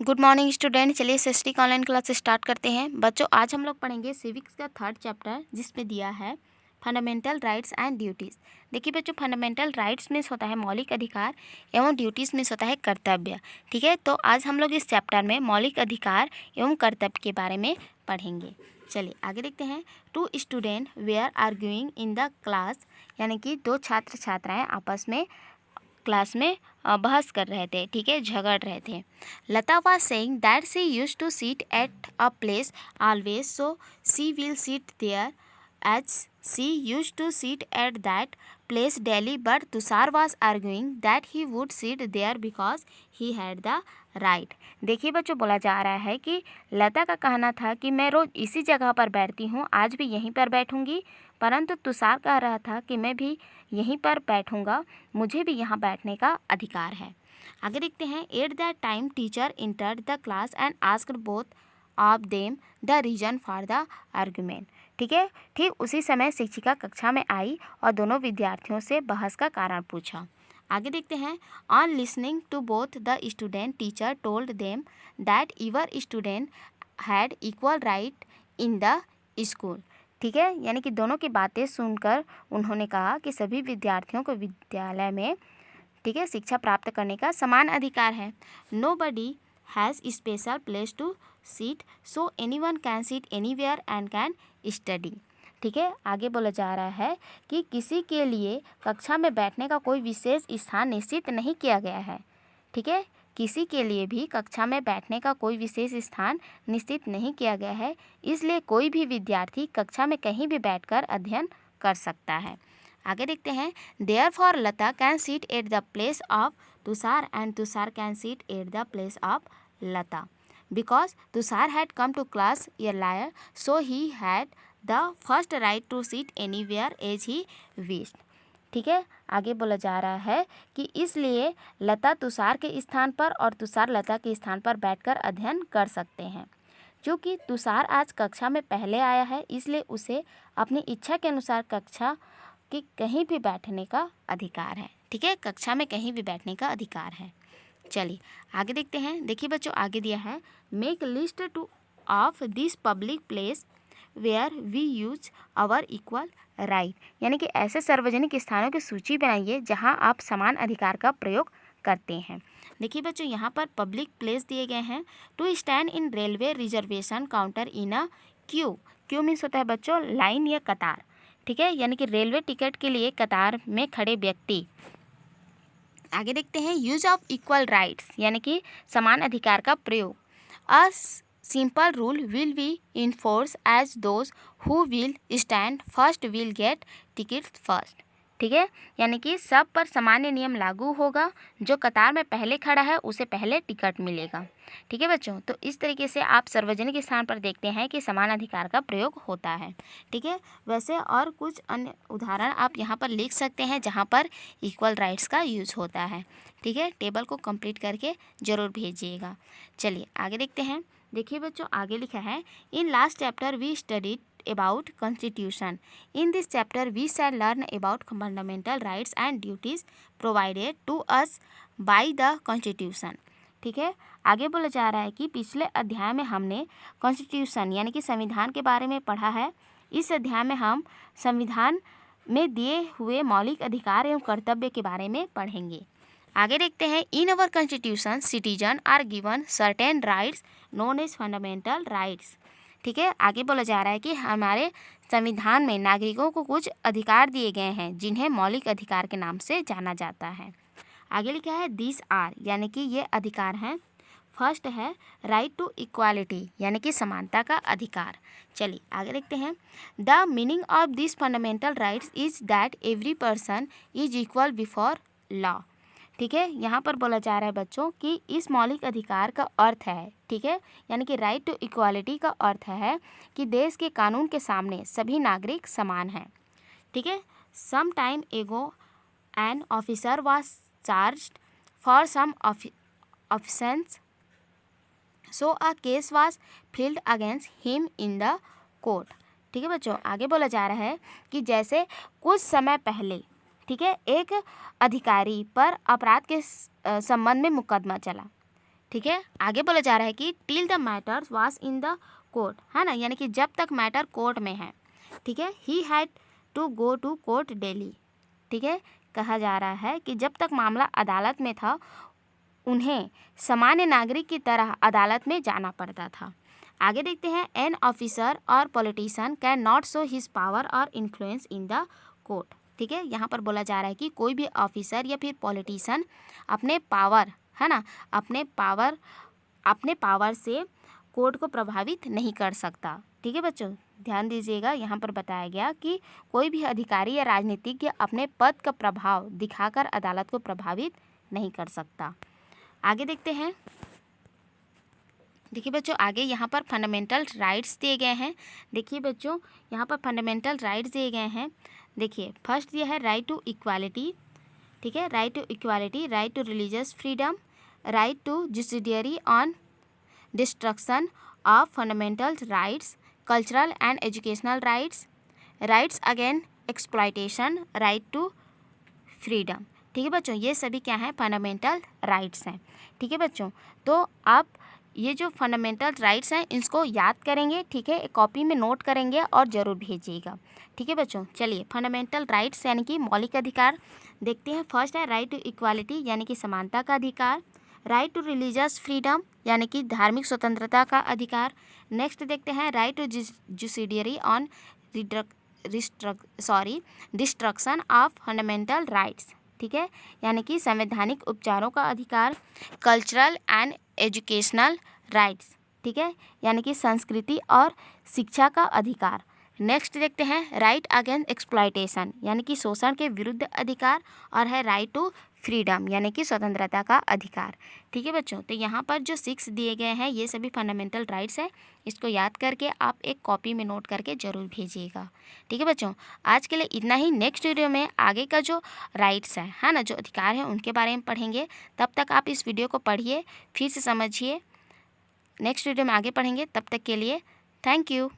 Good morning student. चलिए सृष्टि का online class start करते हैं। बच्चों, आज हम लोग पढ़ेंगे सिविक्स का 3rd चैप्टर, जिसमें दिया है फंडामेंटल राइट्स एंड ड्यूटीज़। देखिए बच्चों, फंडामेंटल राइट्स मीन्स होता है मौलिक अधिकार एवं ड्यूटीज़ मीन्स होता है कर्तव्य। ठीक है, तो आज हम लोग इस चैप्टर में मौलिक अधिकार एवं कर्तव्य के बारे में पढ़ेंगे। चलिए आगे देखते हैं। 2 student were arguing in the class, यानी कि 2 छात्र छात्राएँ आपस में क्लास में बहस कर रहे थे। ठीक है, झगड़ रहे थे। Lata was saying that she used to sit at a place always, so she will sit there as she used to sit at that place daily, but Tushar was arguing that he would sit there because he had the right. देखिए बच्चों, बोला जा रहा है कि लता का कहना था कि मैं रोज़ इसी जगह पर बैठती हूँ, आज भी यहीं पर बैठूंगी, परंतु तुषार कह रहा था कि मैं भी यहीं पर बैठूंगा, मुझे भी यहाँ बैठने का अधिकार है। आगे देखते हैं। At that time teacher entered the class and asked both of them the reason for the argument. ठीक है, ठीक उसी समय शिक्षिका कक्षा में आई और दोनों विद्यार्थियों से बहस का कारण पूछा। आगे देखते हैं। On listening to both the student teacher told them that every student had equal right in the school. ठीक है, यानी कि दोनों की बातें सुनकर उन्होंने कहा कि सभी विद्यार्थियों को विद्यालय में, ठीक है, शिक्षा प्राप्त करने का समान अधिकार है। Nobody has special place to sit, so anyone can sit anywhere and can study. ठीक है, आगे बोला जा रहा है कि किसी के लिए कक्षा में बैठने का कोई विशेष स्थान निश्चित नहीं किया गया है। ठीक है, किसी के लिए भी कक्षा में बैठने का कोई विशेष स्थान निश्चित नहीं किया गया है, इसलिए कोई भी विद्यार्थी कक्षा में कहीं भी बैठकर अध्ययन कर सकता है। आगे देखते हैं। Therefore Lata can sit at the place of Tushar and Tushar can sit at the place of Lata, because Tushar had come to class earlier, so he had the first right to sit anywhere as he wished. ठीक है, आगे बोला जा रहा है कि इसलिए लता तुषार के स्थान पर और तुषार लता के स्थान पर बैठकर अध्ययन कर सकते हैं। क्योंकि तुषार आज कक्षा में पहले आया है, इसलिए उसे अपनी इच्छा के अनुसार कक्षा कि कहीं भी बैठने का अधिकार है। ठीक है, कक्षा में कहीं भी बैठने का अधिकार है। चलिए आगे देखते हैं। देखिए बच्चों, आगे दिया है make list two of this public place where we use our equal right, यानी कि ऐसे सार्वजनिक स्थानों की सूची बनाइए जहां आप समान अधिकार का प्रयोग करते हैं। देखिए बच्चों, यहाँ पर पब्लिक प्लेस दिए गए हैं। To stand in railway reservation counter in a queue. Queue means होता है बच्चों लाइन या कतार। ठीक है, यानी कि रेलवे टिकट के लिए कतार में खड़े व्यक्ति। आगे देखते हैं। यूज ऑफ इक्वल राइट्स, यानी कि समान अधिकार का प्रयोग। A simple rule will be enforce as those who will stand first will get ticket first. ठीक है, यानी कि सब पर सामान्य नियम लागू होगा, जो कतार में पहले खड़ा है उसे पहले टिकट मिलेगा। ठीक है बच्चों, तो इस तरीके से आप सार्वजनिक स्थान पर देखते हैं कि समान अधिकार का प्रयोग होता है। ठीक है, वैसे और कुछ अन्य उदाहरण आप यहाँ पर लिख सकते हैं जहाँ पर इक्वल राइट्स का यूज होता है। ठीक है, टेबल को कंप्लीट करके ज़रूर भेजिएगा। चलिए आगे देखते हैं। देखिए बच्चों, आगे लिखा है in last chapter we studied about constitution. In this chapter we shall learn about fundamental rights and duties provided to us by the constitution. ठीक है, आगे बोला जा रहा है कि पिछले अध्याय में हमने कॉन्स्टिट्यूशन यानी कि संविधान के बारे में पढ़ा है। इस अध्याय में हम संविधान में दिए हुए मौलिक अधिकार एवं कर्तव्य के बारे में पढ़ेंगे। आगे देखते हैं। In our constitution citizen are given certain rights known as fundamental rights. ठीक है, आगे बोला जा रहा है कि हमारे संविधान में नागरिकों को कुछ अधिकार दिए गए हैं जिन्हें मौलिक अधिकार के नाम से जाना जाता है। आगे लिखा है दिस आर, यानी कि ये अधिकार हैं। फर्स्ट है राइट टू इक्वालिटी, यानी कि समानता का अधिकार। चलिए आगे देखते हैं। The meaning of this fundamental rights is that every person is equal before law. ठीक है, यहाँ पर बोला जा रहा है बच्चों कि इस मौलिक अधिकार का अर्थ है, ठीक है, यानी कि राइट टू इक्वालिटी का अर्थ है कि देश के कानून के सामने सभी नागरिक समान हैं। ठीक है, some time ago an officer was charged for some offence, so a case was filed against him in the court. ठीक है बच्चों, आगे बोला जा रहा है कि जैसे कुछ समय पहले, ठीक है, एक अधिकारी पर अपराध के संबंध में मुकदमा चला। ठीक है, आगे बोला जा रहा है कि till the matters was in the court, है ना, यानी कि जब तक मैटर कोर्ट में है, ठीक है, he had to go to court daily, ठीक है, कहा जा रहा है कि जब तक मामला अदालत में था उन्हें सामान्य नागरिक की तरह अदालत में जाना पड़ता था। आगे देखते हैं, एन ऑफिसर और politician can not show his power और इन्फ्लुएंस इन द कोर्ट, ठीक है, यहाँ पर बोला जा रहा है कि कोई भी ऑफिसर या फिर पॉलिटिशियन अपने पावर, है ना, अपने पावर से कोर्ट को प्रभावित नहीं कर सकता। ठीक है बच्चों, ध्यान दीजिएगा, यहाँ पर बताया गया कि कोई भी अधिकारी या राजनीतिज्ञ अपने पद का प्रभाव दिखाकर अदालत को प्रभावित नहीं कर सकता। आगे देखते हैं, देखिए बच्चों, आगे यहाँ पर फंडामेंटल राइट्स दिए गए हैं। देखिए बच्चों, यहाँ पर फंडामेंटल राइट्स दिए गए हैं। देखिए फर्स्ट दिया है राइट टू इक्वालिटी, ठीक है, right to equality, right to religious freedom, right to judiciary on destruction of fundamental rights, cultural and educational rights, rights against exploitation, right to freedom. ठीक है बच्चों, ये सभी क्या हैं, फंडामेंटल राइट्स हैं। ठीक है बच्चों, तो आप ये जो फंडामेंटल राइट्स हैं इसको याद करेंगे, ठीक है, एक कॉपी में नोट करेंगे और ज़रूर भेजिएगा। ठीक है बच्चों, चलिए फंडामेंटल राइट्स यानी कि मौलिक अधिकार देखते हैं। फर्स्ट है राइट टू इक्वालिटी यानी कि समानता का अधिकार, राइट टू रिलीजियस फ्रीडम यानी कि धार्मिक स्वतंत्रता का अधिकार। नेक्स्ट देखते हैं right to judiciary on destruction of fundamental rights, ठीक है, यानी कि संवैधानिक उपचारों का अधिकार। कल्चरल एंड एजुकेशनल राइट्स, ठीक है, यानी कि संस्कृति और शिक्षा का अधिकार। नेक्स्ट देखते हैं राइट अगेंस्ट एक्सप्लॉयटेशन यानी कि शोषण के विरुद्ध अधिकार, और है राइट टू फ्रीडम यानी कि स्वतंत्रता का अधिकार। ठीक है बच्चों, तो यहाँ पर जो 6 दिए गए हैं ये सभी फंडामेंटल राइट्स हैं, इसको याद करके आप एक कॉपी में नोट करके ज़रूर भेजिएगा। ठीक है बच्चों, आज के लिए इतना ही। नेक्स्ट वीडियो में आगे का जो राइट्स है ना, जो अधिकार है उनके बारे में पढ़ेंगे। तब तक आप इस वीडियो को पढ़िए, फिर से समझिए। नेक्स्ट वीडियो में आगे पढ़ेंगे, तब तक के लिए थैंक यू।